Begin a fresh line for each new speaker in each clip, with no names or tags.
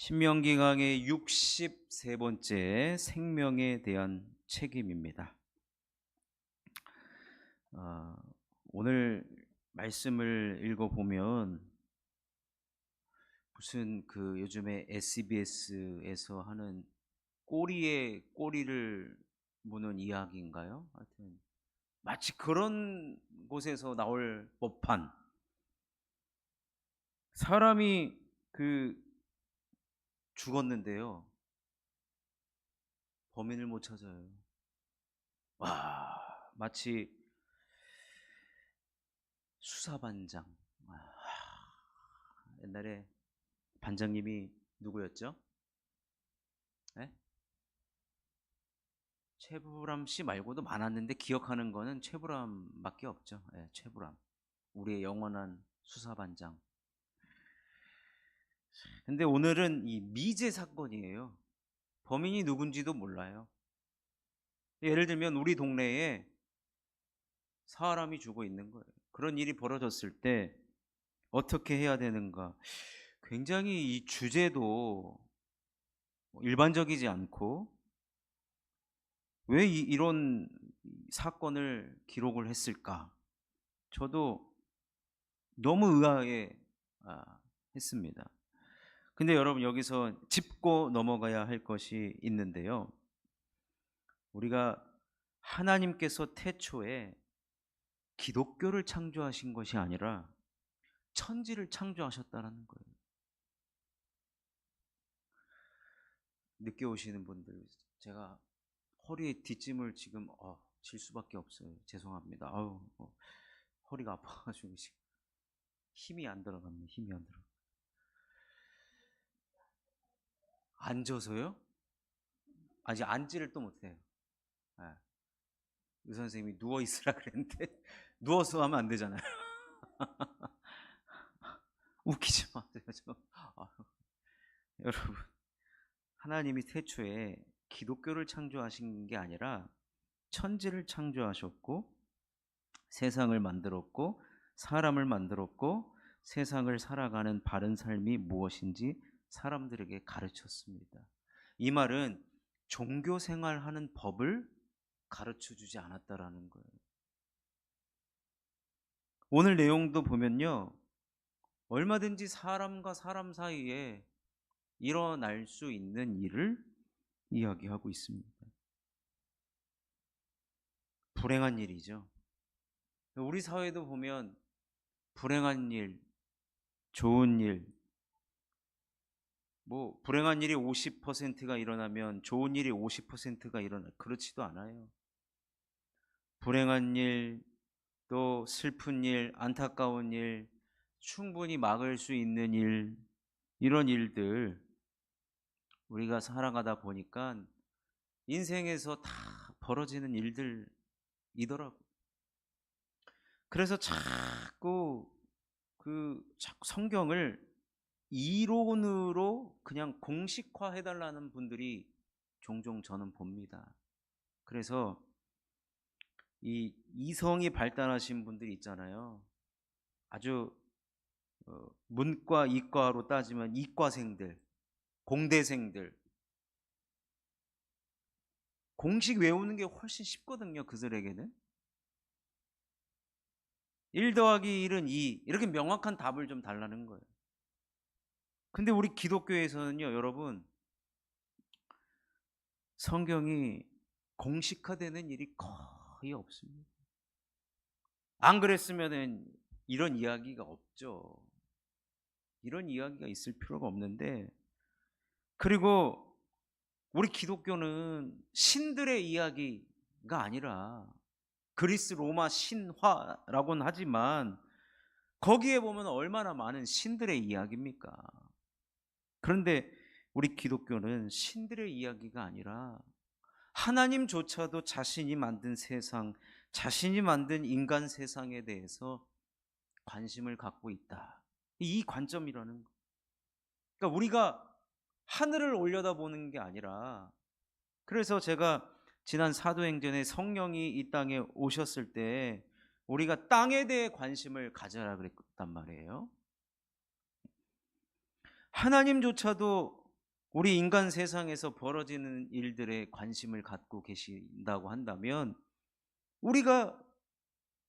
신명기 강의 63번째 생명에 대한 책임입니다. 오늘 말씀을 읽어보면 무슨 요즘에 SBS에서 하는 꼬리에 꼬리를 무는 이야기인가요? 하여튼 마치 그런 곳에서 나올 법한 사람이 죽었는데요. 범인을 못 찾아요. 와, 마치 수사반장. 옛날에 반장님이 누구였죠? 네? 최불암 씨 말고도 많았는데 기억하는 거는 최불암밖에 없죠. 네, 최불암. 우리의 영원한 수사반장. 근데 오늘은 이 미제 사건이에요. 범인이 누군지도 몰라요. 예를 들면 우리 동네에 사람이 죽어 있는 거예요. 그런 일이 벌어졌을 때 어떻게 해야 되는가? 굉장히 이 주제도 일반적이지 않고 왜 이런 사건을 기록을 했을까? 저도 너무 의아해 했습니다. 근데 여러분 여기서 짚고 넘어가야 할 것이 있는데요. 우리가 하나님께서 태초에 기독교를 창조하신 것이 아니라 천지를 창조하셨다는 거예요. 늦게 오시는 분들, 제가 허리에 뒷짐을 지금 질 수밖에 없어요. 죄송합니다. 허리가 아파가지고 지금 힘이 안 들어갑니다. 힘이 안 들어. 앉아서요? 아직 앉지를 또 못해요. 네. 의사 선생님이 누워 있으라 그랬는데 누워서 하면 안 되잖아요. 웃기지 마세요. 여러분, 하나님이 태초에 기독교를 창조하신 게 아니라 천지를 창조하셨고 세상을 만들었고 사람을 만들었고 세상을 살아가는 바른 삶이 무엇인지 사람들에게 가르쳤습니다. 이 말은 종교 생활하는 법을 가르쳐 주지 않았다라는 거예요. 오늘 내용도 보면요, 얼마든지 사람과 사람 사이에 일어날 수 있는 일을 이야기하고 있습니다. 불행한 일이죠. 우리 사회도 보면 불행한 일, 좋은 일, 불행한 일이 50%가 일어나면 좋은 일이 50%가 그렇지도 않아요. 불행한 일, 또 슬픈 일, 안타까운 일, 충분히 막을 수 있는 일, 이런 일들 우리가 살아가다 보니까 인생에서 다 벌어지는 일들이더라고요. 그래서 자꾸 성경을 이론으로 그냥 공식화해달라는 분들이 종종 저는 봅니다. 그래서 이 이성이 발달하신 분들이 있잖아요. 아주 문과, 이과로 따지면 이과생들, 공대생들, 공식 외우는 게 훨씬 쉽거든요. 그들에게는 1 더하기 1은 2 이렇게 명확한 답을 좀 달라는 거예요. 근데 우리 기독교에서는요, 여러분, 성경이 공식화되는 일이 거의 없습니다. 안 그랬으면은 이런 이야기가 없죠. 이런 이야기가 있을 필요가 없는데, 그리고 우리 기독교는 신들의 이야기가 아니라 그리스 로마 신화라고는 하지만 거기에 보면 얼마나 많은 신들의 이야기입니까? 그런데 우리 기독교는 신들의 이야기가 아니라 하나님조차도 자신이 만든 세상, 자신이 만든 인간 세상에 대해서 관심을 갖고 있다. 이 관점이라는 거. 그러니까 우리가 하늘을 올려다보는 게 아니라, 그래서 제가 지난 사도행전에 성령이 이 땅에 오셨을 때 우리가 땅에 대해 관심을 가져라 그랬단 말이에요. 하나님조차도 우리 인간 세상에서 벌어지는 일들에 관심을 갖고 계신다고 한다면 우리가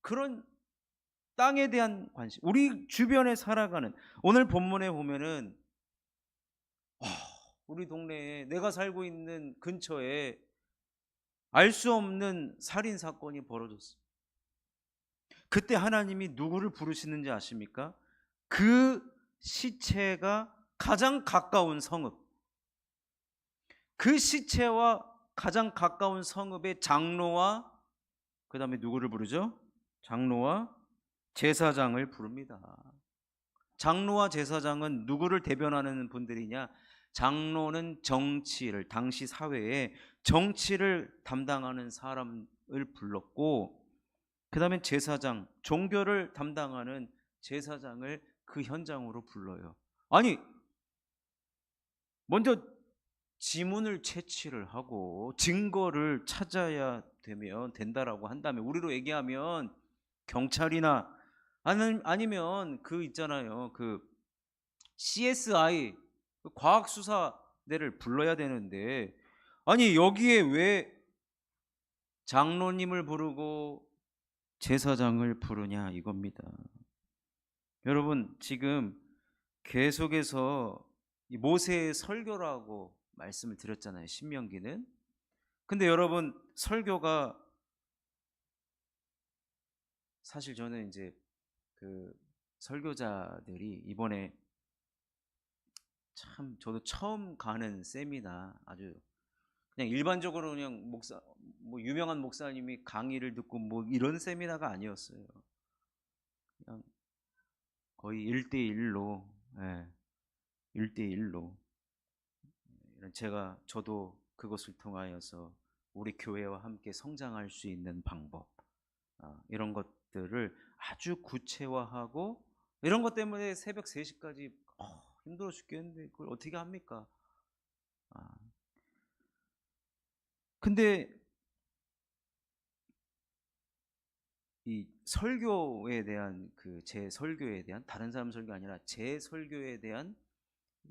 그런 땅에 대한 관심, 우리 주변에 살아가는, 오늘 본문에 보면은 우리 동네에, 내가 살고 있는 근처에 알 수 없는 살인 사건이 벌어졌어요. 그때 하나님이 누구를 부르시는지 아십니까? 그 시체가 가장 가까운 성읍, 그 시체와 가장 가까운 성읍의 장로와, 그 다음에 누구를 부르죠? 장로와 제사장을 부릅니다. 장로와 제사장은 누구를 대변하는 분들이냐? 장로는 정치를, 당시 사회에 정치를 담당하는 사람을 불렀고, 그 다음에 제사장, 종교를 담당하는 제사장을 그 현장으로 불러요. 아니, 먼저 지문을 채취를 하고 증거를 찾아야 된다라고 한다면, 우리로 얘기하면 경찰이나 아니면 그 있잖아요, 그 CSI, 과학수사대를 불러야 되는데, 아니 여기에 왜 장로님을 부르고 제사장을 부르냐 이겁니다. 여러분, 지금 계속해서 모세의 설교라고 말씀을 드렸잖아요, 신명기는. 근데 여러분, 설교가, 사실 저는 이제 그 설교자들이 이번에 참, 저도 처음 가는 세미나, 아주 그냥 일반적으로 그냥 목사, 뭐 유명한 목사님이 강의를 듣고 뭐 이런 세미나가 아니었어요. 그냥 거의 1대1로, 예, 1대1로 저도 그것을 통하여서 우리 교회와 함께 성장할 수 있는 방법, 이런 것들을 아주 구체화하고, 이런 것 때문에 새벽 3시까지 힘들어 죽겠는데 그걸 어떻게 합니까? 근데 이 설교에 대한, 제 설교에 대한, 다른 사람 설교 아니라 제 설교에 대한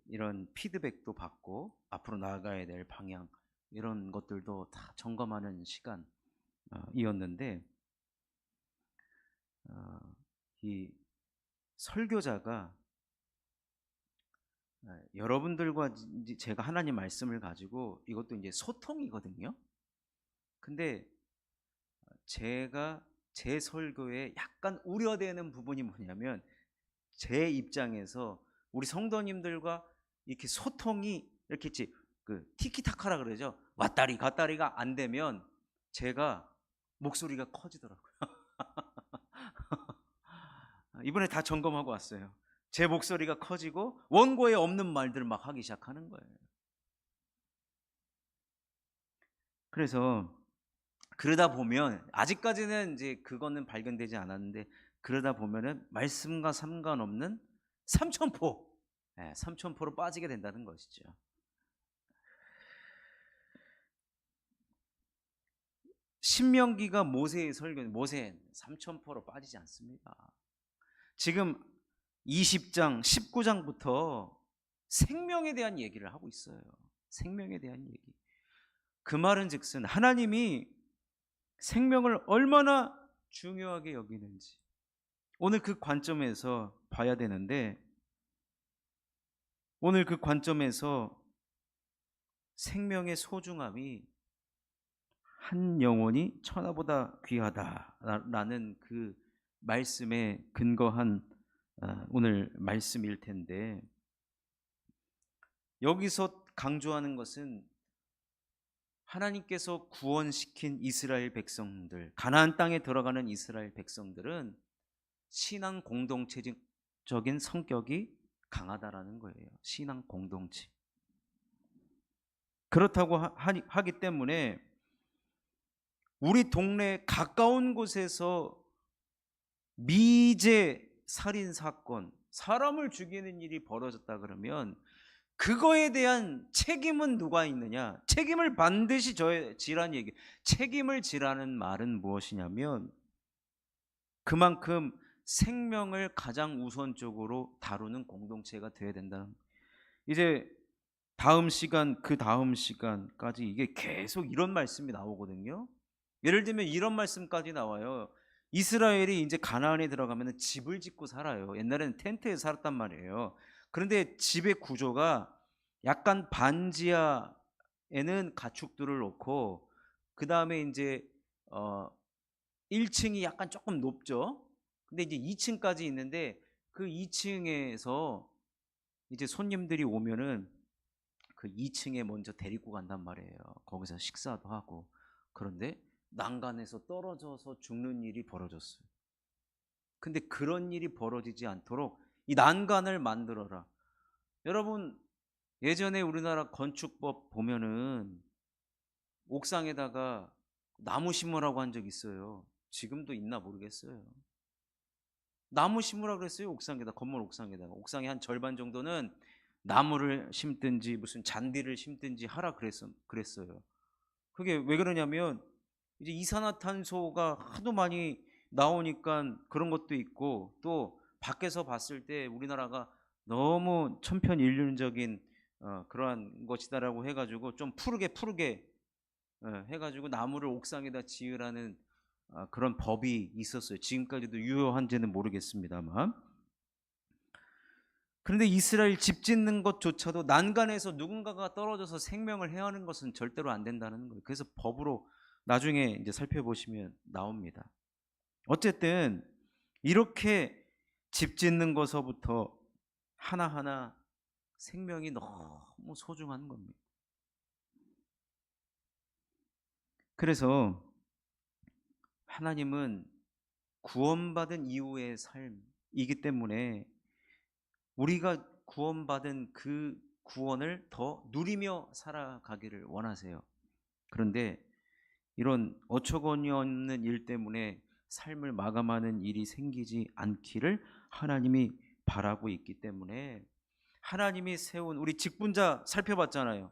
이런 피드백도 받고 앞으로 나아가야 될 방향, 이런 것들도 다 점검하는 시간이었는데, 이 설교자가, 여러분들과 제가 하나님 말씀을 가지고, 이것도 이제 소통이거든요. 근데 제가 제 설교에 약간 우려되는 부분이 뭐냐면, 제 입장에서 우리 성도님들과 이렇게 소통이 이렇게 티키타카라 그러죠. 왔다리 갔다리가 안 되면 제가 목소리가 커지더라고요. 이번에 다 점검하고 왔어요. 제 목소리가 커지고 원고에 없는 말들을 막 하기 시작하는 거예요. 그래서 그러다 보면, 아직까지는 이제 그거는 발견되지 않았는데, 그러다 보면은 말씀과 상관없는 삼천포, 삼천포로 빠지게 된다는 것이죠. 신명기가 모세의 설교는, 모세는 삼천포로 빠지지 않습니다. 지금 20장, 19장부터 생명에 대한 얘기를 하고 있어요. 생명에 대한 얘기. 그 말은 즉슨 하나님이 생명을 얼마나 중요하게 여기는지, 오늘 그 관점에서 봐야 되는데, 오늘 그 관점에서 생명의 소중함이 한 영혼이 천하보다 귀하다라는 그 말씀에 근거한 오늘 말씀일 텐데, 여기서 강조하는 것은 하나님께서 구원시킨 이스라엘 백성들, 가나안 땅에 들어가는 이스라엘 백성들은 신앙 공동체적인 성격이 강하다라는 거예요. 신앙 공동체. 그렇다고 하기 때문에 우리 동네 가까운 곳에서 미제 살인 사건, 사람을 죽이는 일이 벌어졌다 그러면 그거에 대한 책임은 누가 있느냐? 책임을 반드시 지라는 얘기. 책임을 지라는 말은 무엇이냐면, 그만큼 생명을 가장 우선적으로 다루는 공동체가 되어야 된다는. 이제 다음 시간, 그 다음 시간까지 이게 계속 이런 말씀이 나오거든요. 예를 들면 이런 말씀까지 나와요. 이스라엘이 이제 가나안에 들어가면 집을 짓고 살아요. 옛날에는 텐트에 살았단 말이에요. 그런데 집의 구조가 약간 반지하에는 가축들을 놓고, 그 다음에 이제 1층이 약간 조금 높죠. 근데 이제 2층까지 있는데, 그 2층에서 이제 손님들이 오면은 그 2층에 먼저 데리고 간단 말이에요. 거기서 식사도 하고. 그런데 난간에서 떨어져서 죽는 일이 벌어졌어요. 근데 그런 일이 벌어지지 않도록 이 난간을 만들어라. 여러분, 예전에 우리나라 건축법 보면은 옥상에다가 나무 심으라고 한 적 있어요. 지금도 있나 모르겠어요. 나무 심으라 그랬어요. 옥상에다, 건물 옥상에다가. 옥상의 한 절반 정도는 나무를 심든지 무슨 잔디를 심든지 하라 그랬어요. 그게 왜 그러냐면 이제 이산화탄소가 하도 많이 나오니까 그런 것도 있고, 또 밖에서 봤을 때 우리나라가 너무 천편일률적인 그러한 것이다라고 해가지고 좀 푸르게 해가지고 나무를 옥상에다 지으라는 그런 법이 있었어요. 지금까지도 유효한지는 모르겠습니다만. 그런데 이스라엘 집 짓는 것조차도 난간에서 누군가가 떨어져서 생명을 해하는 것은 절대로 안 된다는 거예요. 그래서 법으로 나중에 이제 살펴보시면 나옵니다. 어쨌든 이렇게 집 짓는 것서부터 하나하나 생명이 너무 소중한 겁니다. 그래서 하나님은 구원받은 이후의 삶이기 때문에 우리가 구원받은 그 구원을 더 누리며 살아가기를 원하세요. 그런데 이런 어처구니 없는 일 때문에 삶을 마감하는 일이 생기지 않기를 하나님이 바라고 있기 때문에, 하나님이 세운 우리 직분자 살펴봤잖아요.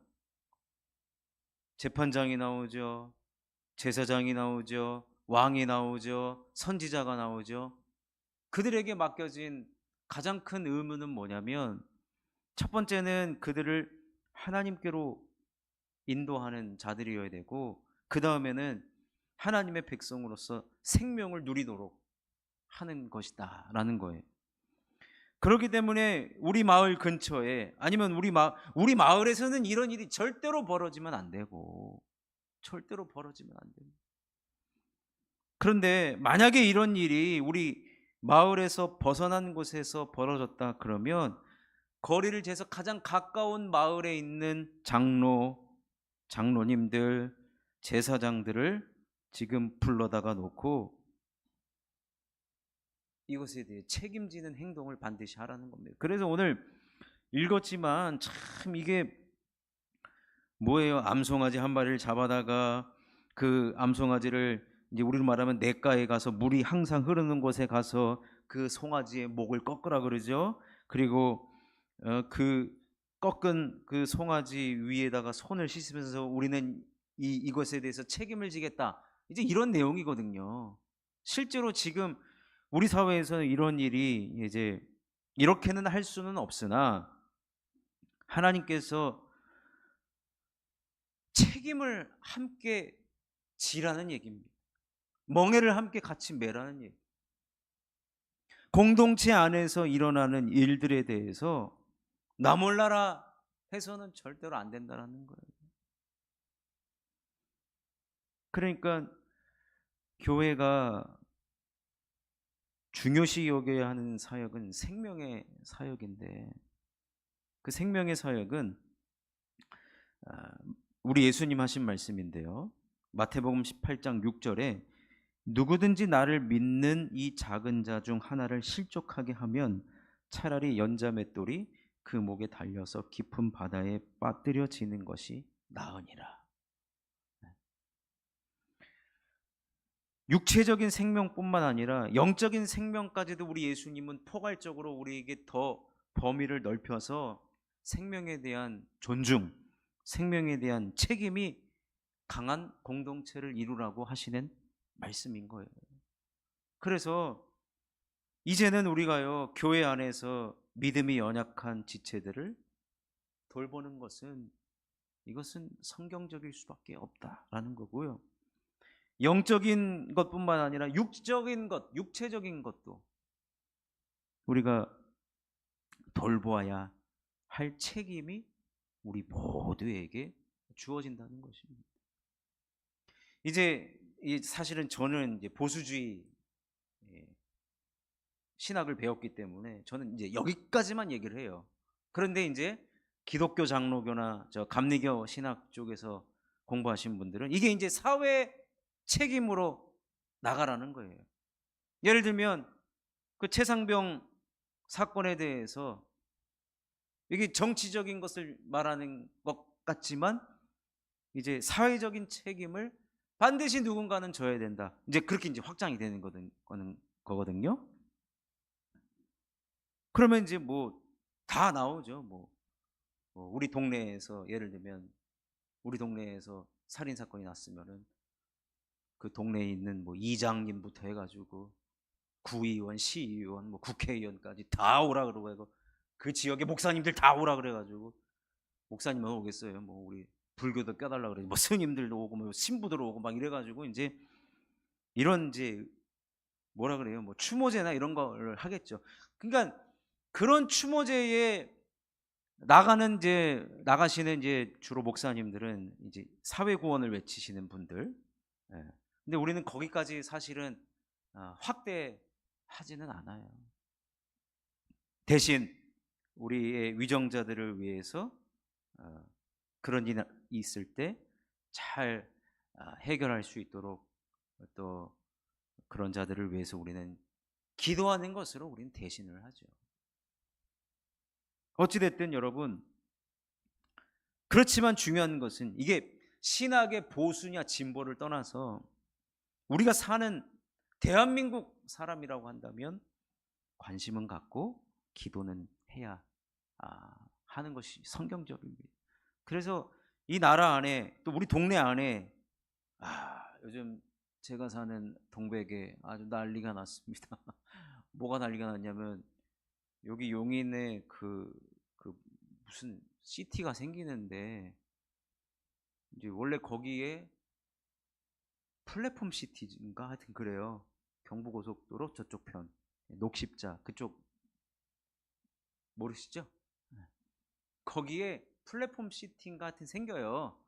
재판장이 나오죠. 제사장이 나오죠. 왕이 나오죠. 선지자가 나오죠. 그들에게 맡겨진 가장 큰 의무는 뭐냐면, 첫 번째는 그들을 하나님께로 인도하는 자들이어야 되고, 그 다음에는 하나님의 백성으로서 생명을 누리도록 하는 것이다 라는 거예요. 그렇기 때문에 우리 마을 근처에, 아니면 우리 마을에서는 이런 일이 절대로 벌어지면 안 되고, 절대로 벌어지면 안 됩니다. 그런데 만약에 이런 일이 우리 마을에서 벗어난 곳에서 벌어졌다 그러면, 거리를 재서 가장 가까운 마을에 있는 장로님들, 제사장들을 지금 불러다가 놓고 이것에 대해 책임지는 행동을 반드시 하라는 겁니다. 그래서 오늘 읽었지만 참 이게 뭐예요? 암송아지 한 마리를 잡아다가 그 암송아지를 이제 우리로 말하면 냇가에 가서 물이 항상 흐르는 곳에 가서 그 송아지의 목을 꺾으라 그러죠. 그리고 그 꺾은 그 송아지 위에다가 손을 씻으면서 우리는 이것에 대해서 책임을 지겠다. 이제 이런 내용이거든요. 실제로 지금 우리 사회에서는 이런 일이 이제 이렇게는 할 수는 없으나, 하나님께서 책임을 함께 지라는 얘기입니다. 멍에를 함께 같이 매라는 얘기. 공동체 안에서 일어나는 일들에 대해서 나 몰라라 해서는 절대로 안 된다는 거예요. 그러니까 교회가 중요시 여겨야 하는 사역은 생명의 사역인데, 그 생명의 사역은 우리 예수님 하신 말씀인데요. 마태복음 18장 6절에 누구든지 나를 믿는 이 작은 자 중 하나를 실족하게 하면 차라리 연자 맷돌이 그 목에 달려서 깊은 바다에 빠뜨려지는 것이 나으니라. 육체적인 생명뿐만 아니라 영적인 생명까지도 우리 예수님은 포괄적으로 우리에게 더 범위를 넓혀서 생명에 대한 존중, 생명에 대한 책임이 강한 공동체를 이루라고 하시는 말씀인 거예요. 그래서 이제는 우리가요, 교회 안에서 믿음이 연약한 지체들을 돌보는 것은 이것은 성경적일 수밖에 없다라는 거고요. 영적인 것뿐만 아니라 육적인 것, 육체적인 것도 우리가 돌보아야 할 책임이 우리 모두에게 주어진다는 것입니다. 이제 사실은 저는 이제 보수주의 신학을 배웠기 때문에 저는 이제 여기까지만 얘기를 해요. 그런데 이제 기독교 장로교나 저 감리교 신학 쪽에서 공부하신 분들은 이게 이제 사회 책임으로 나가라는 거예요. 예를 들면 그 최상병 사건에 대해서 이게 정치적인 것을 말하는 것 같지만 이제 사회적인 책임을 반드시 누군가는 져야 된다. 이제 그렇게 이제 확장이 되는 거거든요. 그러면 이제 뭐 다 나오죠. 뭐 우리 동네에서 예를 들면 우리 동네에서 살인 사건이 났으면은 그 동네에 있는 뭐 이장님부터 해가지고 구의원, 시의원, 뭐 국회의원까지 다 오라 그러고 그 지역의 목사님들 다 오라 그래가지고 목사님은 오겠어요. 뭐 우리 불교도 껴달라 그래. 뭐 스님들도 오고 뭐 신부들 오고 막 이래가지고 이제 이런 이제 뭐라 그래요? 뭐 추모제나 이런 걸 하겠죠. 그러니까 그런 추모제에 나가시는 이제 주로 목사님들은 이제 사회 구원을 외치시는 분들. 예. 근데 우리는 거기까지 사실은 확대하지는 않아요. 대신 우리의 위정자들을 위해서 그런 일이 있을 때 잘 해결할 수 있도록 또 그런 자들을 위해서 우리는 기도하는 것으로 우리는 대신을 하죠. 어찌됐든 여러분, 그렇지만 중요한 것은 이게 신학의 보수냐 진보를 떠나서 우리가 사는 대한민국 사람이라고 한다면 관심은 갖고 기도는 해야 하는 것이 성경적입니다. 그래서 이 나라 안에 또 우리 동네 안에 요즘 제가 사는 동백에 아주 난리가 났습니다. 뭐가 난리가 났냐면 여기 용인에 그 무슨 시티가 생기는데 이제 원래 거기에 플랫폼 시티인가 하여튼 그래요. 경부고속도로 저쪽 편 녹십자 그쪽 모르시죠? 거기에 플랫폼 시티인가 하여튼 생겨요.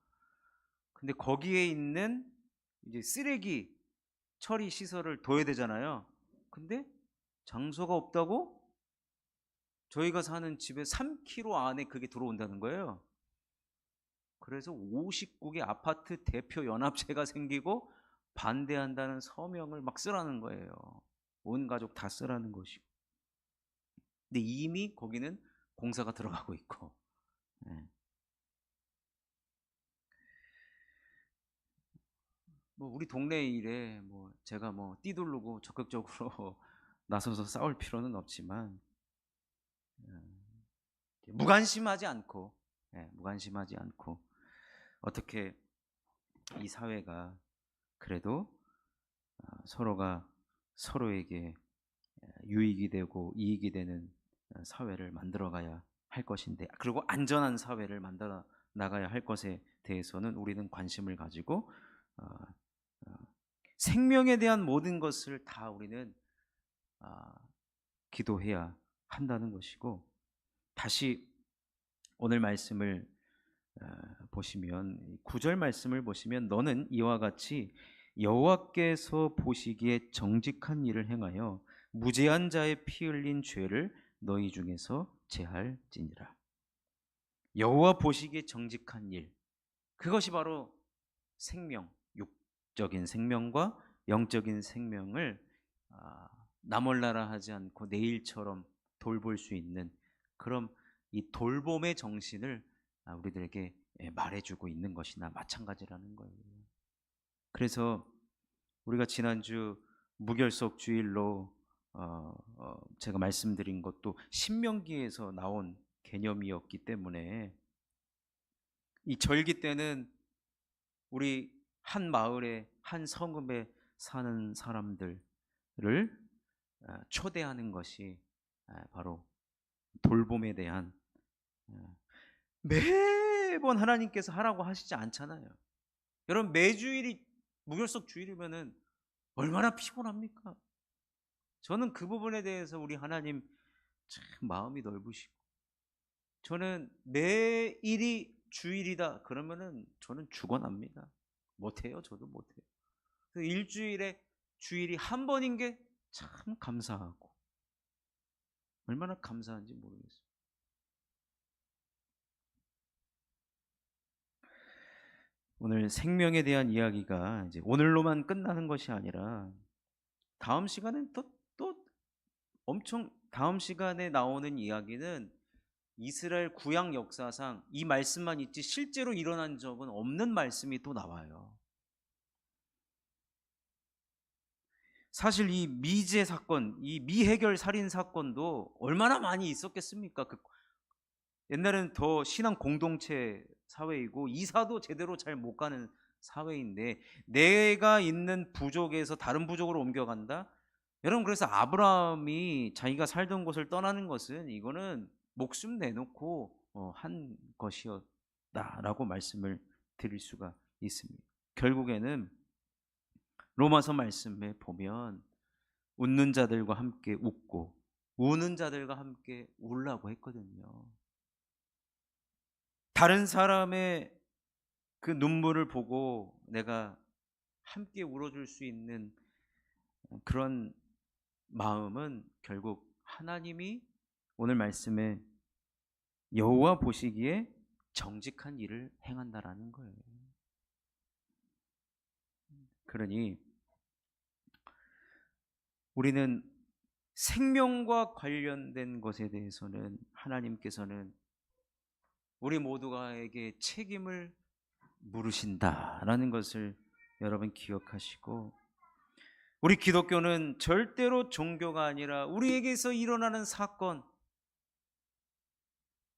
근데 거기에 있는 이제 쓰레기 처리 시설을 둬야 되잖아요. 근데 장소가 없다고 저희가 사는 집에 3km 안에 그게 들어온다는 거예요. 그래서 59개 아파트 대표 연합체가 생기고 반대한다는 서명을 막 쓰라는 거예요. 온 가족 다 쓰라는 것이고. 근데 이미 거기는 공사가 들어가고 있고. 네. 뭐 우리 동네 일에 뭐 제가 뭐 뛰두르고 적극적으로 나서서 싸울 필요는 없지만 무관심하지 않고 무관심하지 않고 어떻게 이 사회가 그래도 서로가 서로에게 유익이 되고 이익이 되는 사회를 만들어가야 할 것인데 그리고 안전한 사회를 만들어 나가야 할 것에 대해서는 우리는 관심을 가지고 생명에 대한 모든 것을 다 우리는 기도해야 한다는 것이고 다시 오늘 말씀을 보시면 9절 말씀을 보시면 너는 이와 같이 여호와께서 보시기에 정직한 일을 행하여 무죄한 자의 피 흘린 죄를 너희 중에서 제할지니라. 여호와 보시기에 정직한 일, 그것이 바로 생명, 육적인 생명과 영적인 생명을 나몰라라 하지 않고 내일처럼 돌볼 수 있는 그런 이 돌봄의 정신을 우리들에게 말해주고 있는 것이나 마찬가지라는 거예요. 그래서 우리가 지난주 무결석 주일로 제가 말씀드린 것도 신명기에서 나온 개념이었기 때문에 이 절기 때는 우리 한 마을에 한 성읍에 사는 사람들을 초대하는 것이 바로 돌봄에 대한 매번 하나님께서 하라고 하시지 않잖아요. 여러분, 매주일이 무결석 주일이면은 얼마나 피곤합니까? 저는 그 부분에 대해서 우리 하나님 참 마음이 넓으시고, 저는 매일이 주일이다 그러면은 저는 죽어납니다. 못해요. 저도 못해요. 그래서 일주일에 주일이 한 번인 게 참 감사하고, 얼마나 감사한지 모르겠어요. 오늘 생명에 대한 이야기가 이제 오늘로만 끝나는 것이 아니라 다음 시간은 또 엄청, 다음 시간에 나오는 이야기는 이스라엘 구약 역사상 이 말씀만 있지 실제로 일어난 적은 없는 말씀이 또 나와요. 사실 이 미제 사건, 이 미해결 살인 사건도 얼마나 많이 있었겠습니까? 옛날에는 더 신앙 공동체 사회이고 이사도 제대로 잘 못 가는 사회인데, 내가 있는 부족에서 다른 부족으로 옮겨간다? 여러분, 그래서 아브라함이 자기가 살던 곳을 떠나는 것은 이거는 목숨 내놓고 한 것이었다라고 말씀을 드릴 수가 있습니다. 결국에는 로마서 말씀에 보면 웃는 자들과 함께 웃고 우는 자들과 함께 울라고 했거든요. 다른 사람의 그 눈물을 보고 내가 함께 울어줄 수 있는 그런 마음은 결국 하나님이 오늘 말씀에 여호와 보시기에 정직한 일을 행한다라는 거예요. 그러니 우리는 생명과 관련된 것에 대해서는 하나님께서는 우리 모두가에게 책임을 물으신다라는 것을 여러분 기억하시고, 우리 기독교는 절대로 종교가 아니라 우리에게서 일어나는 사건,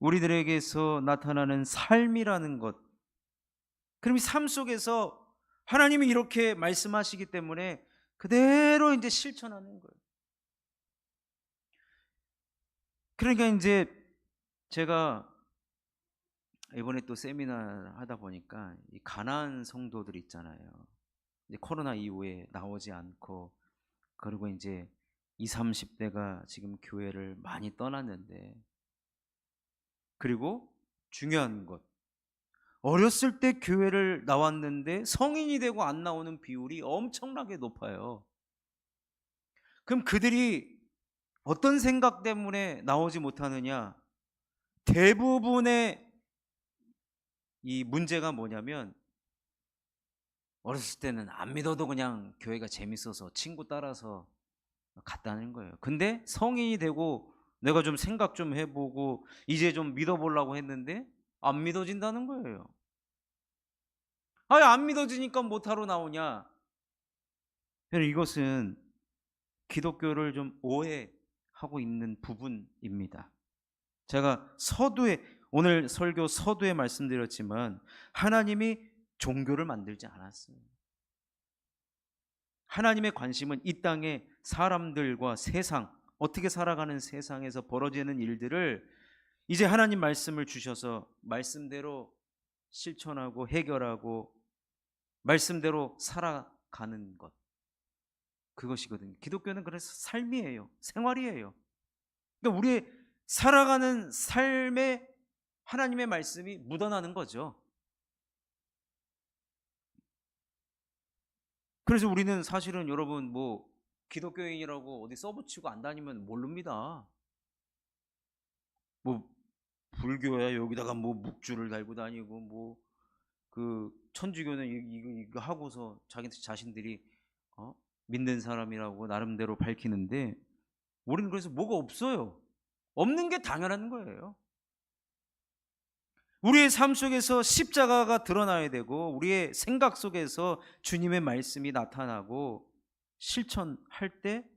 우리들에게서 나타나는 삶이라는 것, 그럼 이 삶 속에서 하나님이 이렇게 말씀하시기 때문에 그대로 이제 실천하는 거예요. 그러니까 이제 제가 이번에 또 세미나 하다 보니까 이 가난한 성도들 있잖아요. 이제 코로나 이후에 나오지 않고, 그리고 이제 20, 30대가 지금 교회를 많이 떠났는데, 그리고 중요한 것, 어렸을 때 교회를 나왔는데 성인이 되고 안 나오는 비율이 엄청나게 높아요. 그럼 그들이 어떤 생각 때문에 나오지 못하느냐? 대부분의 이 문제가 뭐냐면, 어렸을 때는 안 믿어도 그냥 교회가 재밌어서 친구 따라서 갔다는 거예요. 근데 성인이 되고 내가 좀 생각 좀 해보고 이제 좀 믿어보려고 했는데 안 믿어진다는 거예요. 아니, 안 믿어지니까 못하러 나오냐? 이것은 기독교를 좀 오해하고 있는 부분입니다. 제가 서두에, 오늘 설교 서두에 말씀드렸지만 하나님이 종교를 만들지 않았어요. 하나님의 관심은 이 땅의 사람들과 세상, 어떻게 살아가는 세상에서 벌어지는 일들을 이제 하나님 말씀을 주셔서 말씀대로 실천하고 해결하고 말씀대로 살아가는 것, 그것이거든요. 기독교는 그래서 삶이에요. 생활이에요. 그러니까 우리의 살아가는 삶에 하나님의 말씀이 묻어나는 거죠. 그래서 우리는 사실은 여러분, 뭐 기독교인이라고 어디 써붙이고 안 다니면 모릅니다. 뭐 불교야 여기다가 뭐 묵주를 달고 다니고, 뭐 그 천주교는 이거 하고서 자신들이 믿는 사람이라고 나름대로 밝히는데, 우리는 그래서 뭐가 없어요. 없는 게 당연한 거예요. 우리의 삶 속에서 십자가가 드러나야 되고, 우리의 생각 속에서 주님의 말씀이 나타나고 실천할 때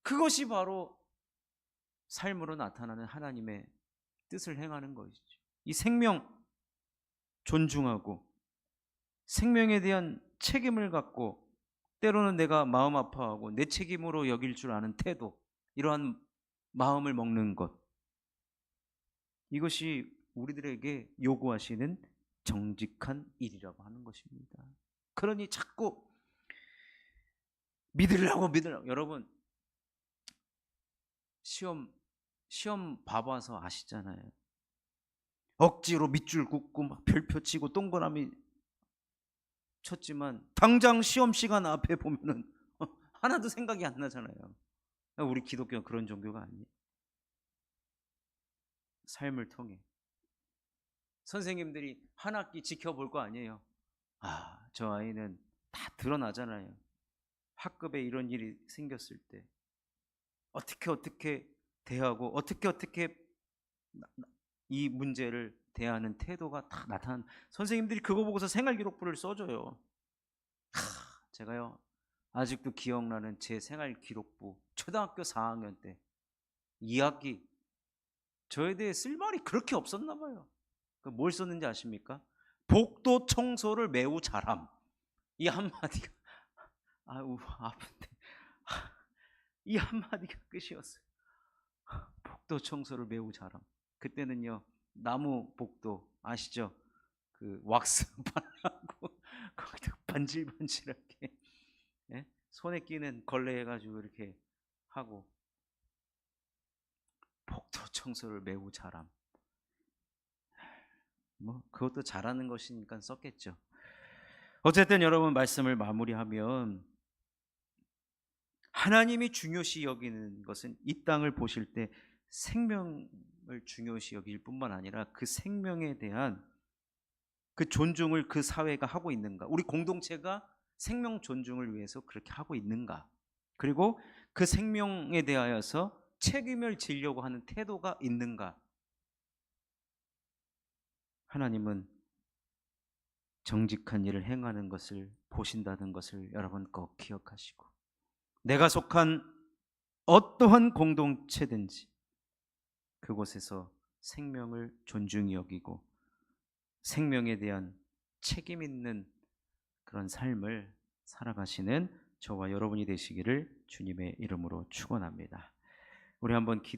그것이 바로 삶으로 나타나는 하나님의 뜻을 행하는 것이죠. 이 생명 존중하고 생명에 대한 책임을 갖고, 때로는 내가 마음 아파하고 내 책임으로 여길 줄 아는 태도, 이러한 마음을 먹는 것, 이것이 우리들에게 요구하시는 정직한 일이라고 하는 것입니다. 그러니 자꾸 믿으려고. 여러분, 시험 봐봐서 아시잖아요. 억지로 밑줄 긋고 막 별표 치고 동그라미 쳤지만 당장 시험 시간 앞에 보면은 하나도 생각이 안 나잖아요. 우리 기독교는 그런 종교가 아니에요. 삶을 통해 선생님들이 한 학기 지켜볼 거 아니에요. 저 아이는 다 드러나잖아요. 학급에 이런 일이 생겼을 때 어떻게 대하고 어떻게 이 문제를 대하는 태도가 다 나타난, 선생님들이 그거 보고서 생활기록부를 써줘요. 제가요 아직도 기억나는 제 생활기록부, 초등학교 4학년 때 2학기, 저에 대해 쓸 말이 그렇게 없었나 봐요. 뭘 썼는지 아십니까? 복도 청소를 매우 잘함. 이 한마디가 아픈데 이 한마디가 끝이었어요. 복도 청소를 매우 잘함. 그때는요 나무 복도 아시죠? 그 왁스 바르고 거기다 반질반질하게, 예? 손에 끼는 걸레 해가지고 이렇게 하고 복도 청소를 매우 잘함. 뭐 그것도 잘하는 것이니까 썼겠죠. 어쨌든 여러분, 말씀을 마무리하면 하나님이 중요시 여기는 것은 이 땅을 보실 때 생명을 중요시 여길 뿐만 아니라 그 생명에 대한 그 존중을 그 사회가 하고 있는가, 우리 공동체가 생명 존중을 위해서 그렇게 하고 있는가, 그리고 그 생명에 대하여서 책임을 지려고 하는 태도가 있는가. 하나님은 정직한 일을 행하는 것을 보신다는 것을 여러분 꼭 기억하시고, 내가 속한 어떠한 공동체든지 그곳에서 생명을 존중히 여기고 생명에 대한 책임 있는 그런 삶을 살아가시는 저와 여러분이 되시기를 주님의 이름으로 축원합니다. 우리 한번